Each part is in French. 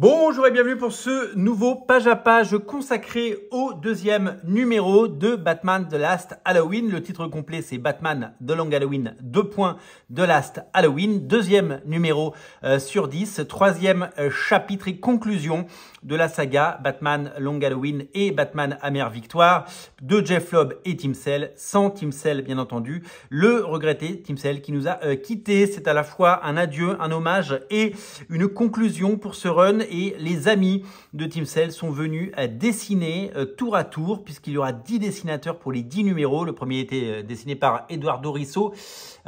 Bonjour et bienvenue pour ce nouveau page à page consacré au deuxième numéro de Batman The Last Halloween. Le titre complet c'est Batman The Long Halloween, The Last Halloween. Deuxième numéro sur 10, troisième chapitre et conclusion de la saga Batman Long Halloween et Batman Amère Victoire de Jeph Loeb et Tim Sale, sans Tim Sale bien entendu, le regretté Tim Sale qui nous a quittés. C'est à la fois un adieu, un hommage et une conclusion pour ce run. Et les amis de Tim Sale sont venus dessiner tour à tour, puisqu'il y aura 10 dessinateurs pour les 10 numéros. Le premier était dessiné par Eduardo Risso,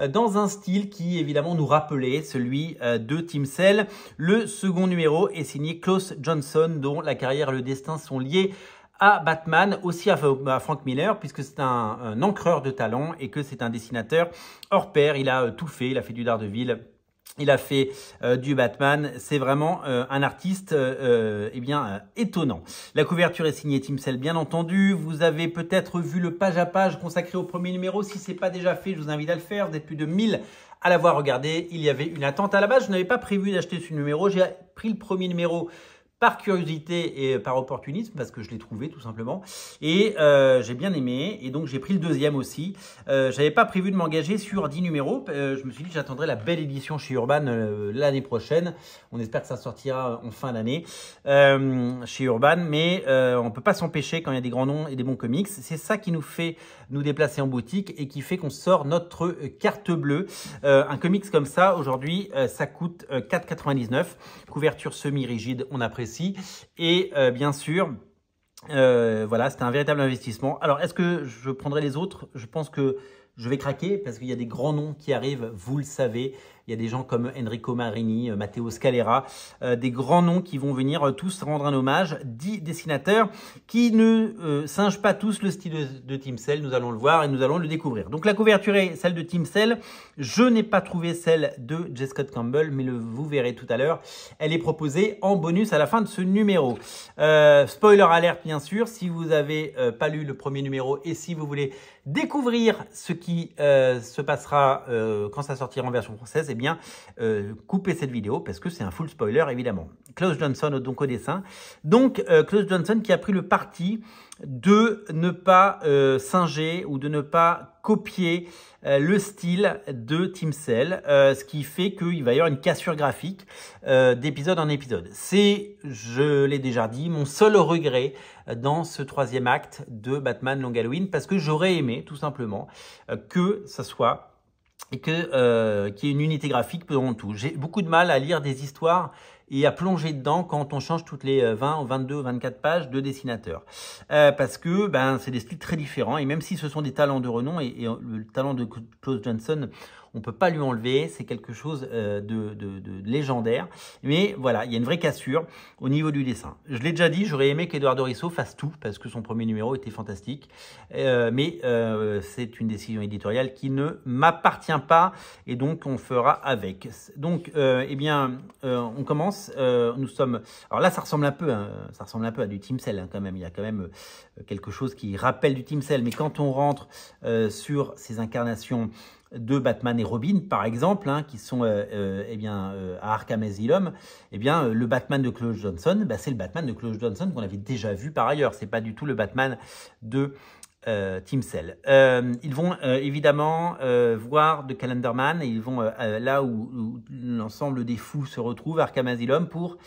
dans un style qui évidemment nous rappelait celui de Tim Sale. Le second numéro est signé Klaus Johnson, dont la carrière et le destin sont liés à Batman, aussi à Frank Miller, puisque c'est un encreur de talent et que c'est un dessinateur hors pair. Il a tout fait, il a fait du Daredevil, il a fait du Batman. C'est vraiment un artiste étonnant. La couverture est signée Tim Sale bien entendu. Vous avez peut-être vu le page à page consacré au premier numéro. Si ce n'est pas déjà fait, je vous invite à le faire. Vous êtes plus de 1000 à l'avoir regardé. Il y avait une attente à la base. Je n'avais pas prévu d'acheter ce numéro. J'ai pris le premier numéro par curiosité et par opportunisme, parce que je l'ai trouvé tout simplement. Et j'ai bien aimé, et donc j'ai pris le deuxième aussi. J'avais pas prévu de m'engager sur 10 numéros. Je me suis dit que j'attendrai la belle édition chez Urban l'année prochaine. On espère que ça sortira en fin d'année chez Urban, mais on peut pas s'empêcher quand il y a des grands noms et des bons comics. C'est ça qui nous fait nous déplacer en boutique et qui fait qu'on sort notre carte bleue. Un comics comme ça, aujourd'hui, ça coûte 4,99 €. Couverture semi-rigide, on apprécie. Et bien sûr, voilà, c'était un véritable investissement. Alors, est-ce que je prendrai les autres? Je pense que je vais craquer parce qu'il y a des grands noms qui arrivent, vous le savez. Il y a des gens comme Enrico Marini, Matteo Scalera, des grands noms qui vont venir tous rendre un hommage. 10 dessinateurs qui ne singent pas tous le style de Tim Sale. Nous allons le voir et nous allons le découvrir. Donc la couverture est celle de Tim Sale. Je n'ai pas trouvé celle de J. Scott Campbell, mais vous verrez tout à l'heure. Elle est proposée en bonus à la fin de ce numéro. Spoiler alert bien sûr, si vous n'avez pas lu le premier numéro et si vous voulez découvrir ce qui se passera quand ça sortira en version française, eh bien, coupez cette vidéo parce que c'est un full spoiler évidemment. Klaus Johnson donc au dessin. Donc, Klaus Johnson qui a pris le parti de ne pas singer ou de ne pas copier le style de Tim Sale, ce qui fait qu'il va y avoir une cassure graphique d'épisode en épisode. C'est, je l'ai déjà dit, mon seul regret dans ce troisième acte de Batman Long Halloween, parce que j'aurais aimé tout simplement que ça soit et qu'il y ait une unité graphique pendant tout. J'ai beaucoup de mal à lire des histoires et à plonger dedans quand on change toutes les 20, 22, 24 pages de dessinateurs. Parce que c'est des styles très différents, et même si ce sont des talents de renom, et le talent de Klaus Johnson, on ne peut pas lui enlever, c'est quelque chose de légendaire. Mais voilà, il y a une vraie cassure au niveau du dessin. Je l'ai déjà dit, j'aurais aimé qu'Eduardo Risso fasse tout, parce que son premier numéro était fantastique. Mais c'est une décision éditoriale qui ne m'appartient pas, et donc on fera avec. Donc, on commence. Nous sommes. Alors là, ça ressemble un peu à du Tim Sale quand même. Il y a quand même quelque chose qui rappelle du Tim Sale. Mais quand on rentre sur ces incarnations de Batman et Robin, par exemple, qui sont à Arkham Asylum, le Batman de Klaus Johnson, c'est le Batman de Klaus Johnson qu'on avait déjà vu par ailleurs. C'est pas du tout le Batman de Tim Sale. Ils vont évidemment voir The Calendar Man, et ils vont là où l'ensemble des fous se retrouvent, Arkham Asylum, pour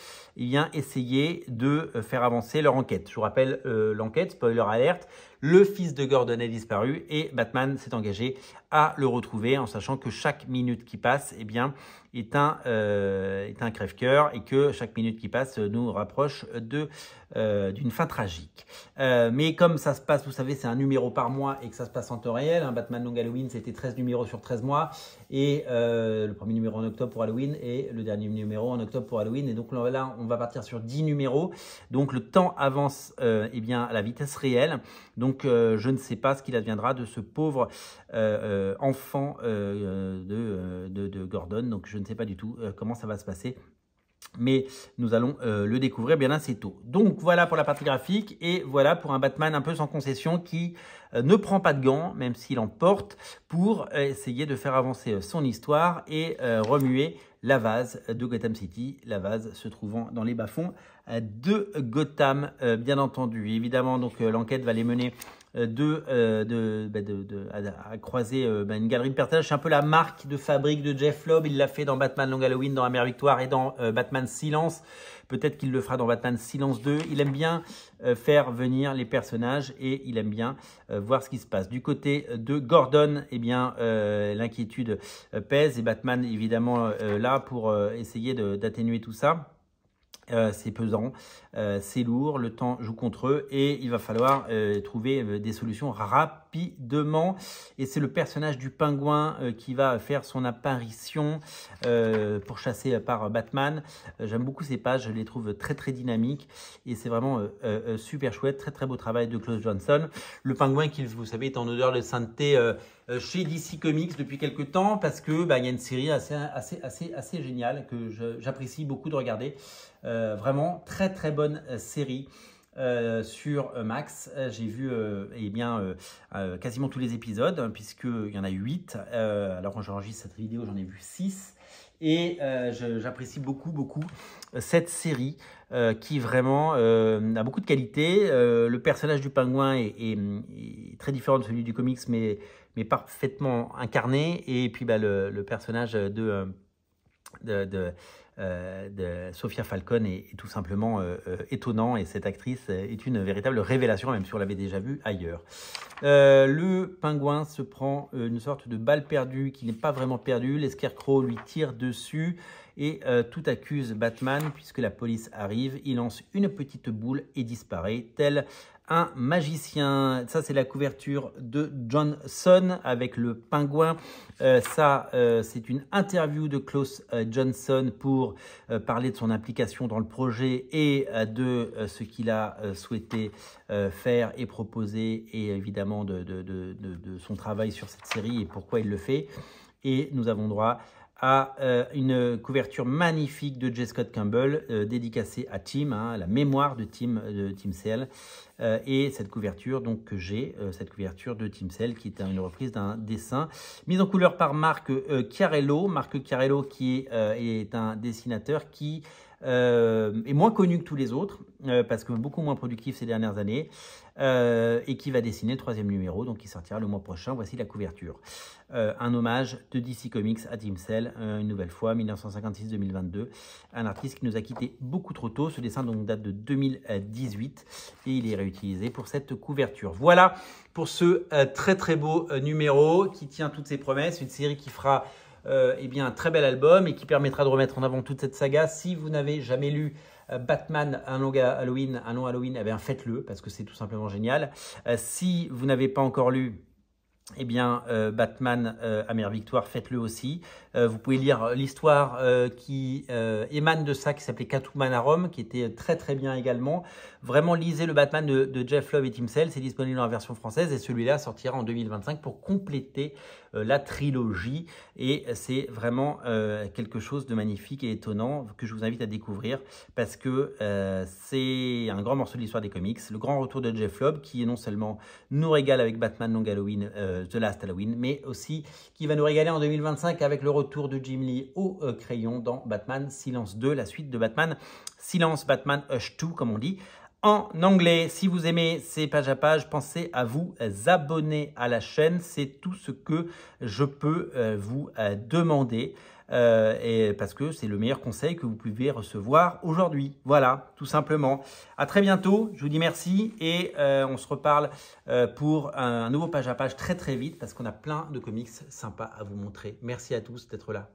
essayer de faire avancer leur enquête. Je vous rappelle l'enquête, spoiler alert, le fils de Gordon a disparu et Batman s'est engagé à le retrouver, en sachant que chaque minute qui passe est un crève-cœur, et que chaque minute qui passe nous rapproche d'une fin tragique. Mais comme ça se passe, vous savez, c'est un numéro par mois et que ça se passe en temps réel. Batman Long Halloween, c'était 13 numéros sur 13 mois, et le premier numéro en octobre pour Halloween et le dernier numéro en octobre pour Halloween. Et donc là, on va partir sur 10 numéros. Donc le temps avance à la vitesse réelle. Donc je ne sais pas ce qu'il adviendra de ce pauvre enfant de Gordon. Donc je ne sais pas du tout comment ça va se passer. Mais nous allons le découvrir bien assez tôt. Donc voilà pour la partie graphique, et voilà pour un Batman un peu sans concession qui ne prend pas de gants, même s'il en porte, pour essayer de faire avancer son histoire et remuer la vase de Gotham City, la vase se trouvant dans les bas-fonds de Gotham, bien entendu. Évidemment, donc l'enquête va les mener à croiser une galerie de personnages. C'est un peu la marque de fabrique de Jeff Loeb. Il l'a fait dans Batman Long Halloween, dans Amère Victoire et dans Batman Silence. Peut-être qu'il le fera dans Batman Silence 2. Il aime bien faire venir les personnages et il aime bien voir ce qui se passe. Du côté de Gordon, eh bien, l'inquiétude pèse et Batman, évidemment, là pour essayer d'atténuer tout ça. C'est pesant, c'est lourd, le temps joue contre eux et il va falloir trouver des solutions rapidement. Et c'est le personnage du pingouin qui va faire son apparition pourchassé par Batman. J'aime beaucoup ces pages, je les trouve très très dynamiques et c'est vraiment super chouette, très très beau travail de Klaus Johnson. Le pingouin qui, vous savez, est en odeur de sainteté chez DC Comics depuis quelques temps parce que il y a une série assez géniale que j'apprécie beaucoup de regarder. Vraiment très très bonne série sur Max. J'ai vu quasiment tous les épisodes hein, puisqu'il y en a 8. Alors quand j'enregistre cette vidéo, j'en ai vu 6. Et j'apprécie beaucoup cette série qui vraiment a beaucoup de qualité. Le personnage du pingouin est très différent de celui du comics, mais parfaitement incarné. Et puis le personnage de Sophia Falcon est tout simplement étonnant et cette actrice est une véritable révélation, même si on l'avait déjà vue ailleurs. Le pingouin se prend une sorte de balle perdue qui n'est pas vraiment perdue. Les Scarecrow lui tirent dessus et tout accuse Batman puisque la police arrive. Il lance une petite boule et disparaît, tel un magicien. Ça, c'est la couverture de Johnson avec le pingouin. C'est une interview de Klaus Johnson pour parler de son implication dans le projet et de ce qu'il a souhaité faire et proposer et évidemment de son travail sur cette série et pourquoi il le fait. Et nous avons droit à une couverture magnifique de J. Scott Campbell dédicacée à Tim, hein, la mémoire de Tim Sale. Et cette couverture donc que j'ai, cette couverture de Tim Sale qui est une reprise d'un dessin mis en couleur par Marc Chiarello. Marc Chiarello qui est un dessinateur qui est moins connu que tous les autres parce que beaucoup moins productif ces dernières années et qui va dessiner le 3e numéro donc qui sortira le mois prochain. Voici la couverture. Un hommage de DC Comics à Tim Sale, une nouvelle fois, 1956-2022. Un artiste qui nous a quittés beaucoup trop tôt. Ce dessin donc date de 2018 et il est réutilisé pour cette couverture. Voilà pour ce très très beau numéro qui tient toutes ses promesses. Une série qui fera un très bel album et qui permettra de remettre en avant toute cette saga. Si vous n'avez jamais lu Batman, un long Halloween, eh bien faites-le parce que c'est tout simplement génial. Si vous n'avez pas encore lu Batman Amère Victoire, faites-le aussi. Vous pouvez lire l'histoire qui émane de ça, qui s'appelait Catwoman à Rome, qui était très très bien également. Vraiment, lisez le Batman de Jeff Loeb et Tim Sale, c'est disponible en version française et celui-là sortira en 2025 pour compléter la trilogie. Et c'est vraiment quelque chose de magnifique et étonnant que je vous invite à découvrir parce que c'est un grand morceau de l'histoire des comics. Le grand retour de Jeff Loeb qui non seulement nous régale avec Batman Long Halloween, The Last Halloween, mais aussi qui va nous régaler en 2025 avec le retour de Jim Lee au crayon dans Batman Silence 2, la suite de Batman Silence, Batman Hush 2 comme on dit en anglais. Si vous aimez ces pages à pages, pensez à vous abonner à la chaîne, c'est tout ce que je peux vous demander. Et parce que c'est le meilleur conseil que vous pouvez recevoir aujourd'hui. Voilà, tout simplement. À très bientôt. Je vous dis merci et on se reparle pour un nouveau page à page très très vite parce qu'on a plein de comics sympas à vous montrer. Merci à tous d'être là.